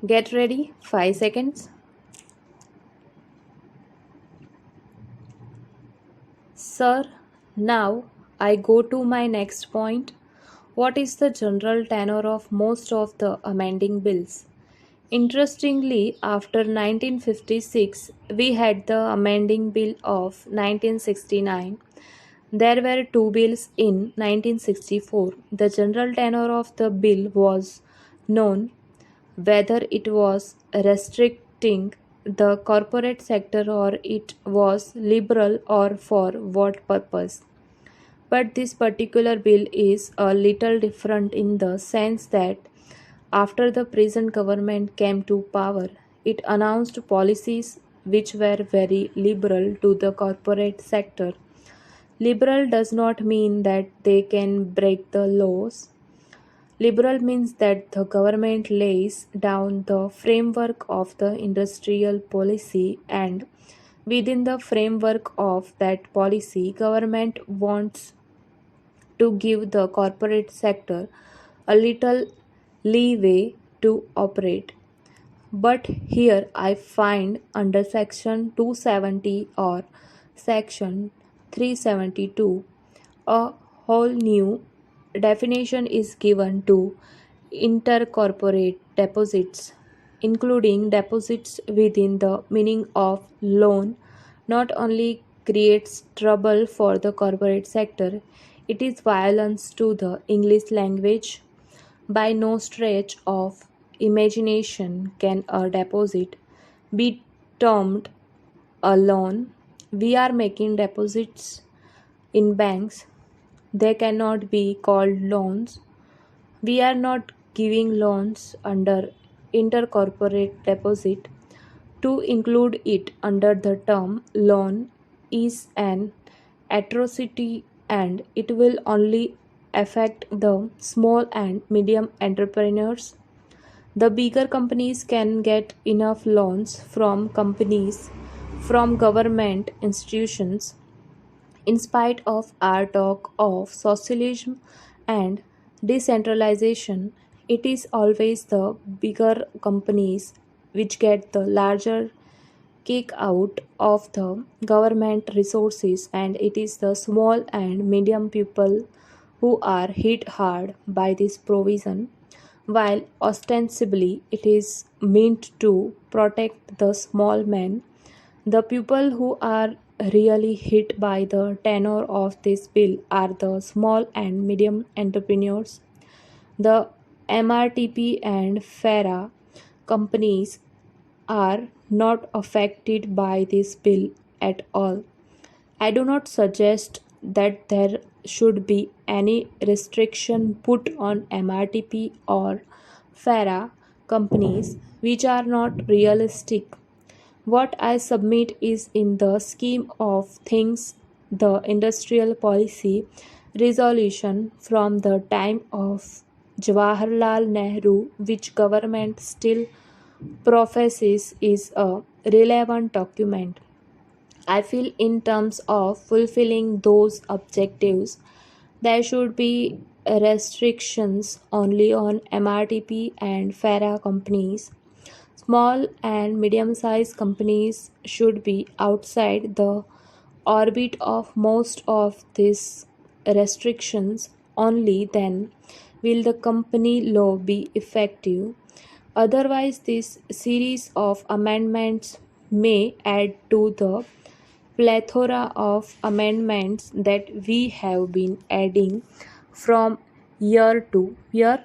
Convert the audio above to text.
Get ready, 5 seconds. Sir, now I go to my next point. What is the general tenor of most of the amending bills? Interestingly, after 1956, we had the amending bill of 1969. There were two bills in 1964. The general tenor of the bill was known, whether it was restricting the corporate sector or it was liberal or for what purpose. But this particular bill is a little different in the sense that after the present government came to power, it announced policies which were very liberal to the corporate sector. Liberal does not mean that they can break the laws. Liberal means that the government lays down the framework of the industrial policy, and within the framework of that policy, government wants to give the corporate sector a little leeway to operate. But here I find under section 270 or section 372 a whole new definition is given to intercorporate deposits, including deposits within the meaning of loan. Not only creates trouble for the corporate sector, it is violence to the English language. By no stretch of imagination can a deposit be termed a loan. We are making deposits in banks. They cannot be called loans. We are not giving loans under intercorporate deposit. To include it under the term loan is an atrocity, and it will only affect the small and medium entrepreneurs. The bigger companies can get enough loans from companies, from government institutions. In spite of our talk of socialism and decentralization, it is always the bigger companies which get the larger kick out of the government resources, and it is the small and medium people who are hit hard by this provision. While ostensibly it is meant to protect the small men, the people who are really hit by the tenor of this bill are the small and medium entrepreneurs. The MRTP and FERA companies are not affected by this bill at all. I do not suggest that there should be any restriction put on MRTP or FERA companies which are not realistic. What I submit is in the scheme of things, the industrial policy resolution from the time of Jawaharlal Nehru, which government still professes is a relevant document. I feel in terms of fulfilling those objectives, there should be restrictions only on MRTP and FERA companies. Small and medium sized companies should be outside the orbit of most of these restrictions. Only then will the company law be effective. Otherwise, this series of amendments may add to the plethora of amendments that we have been adding from year to year.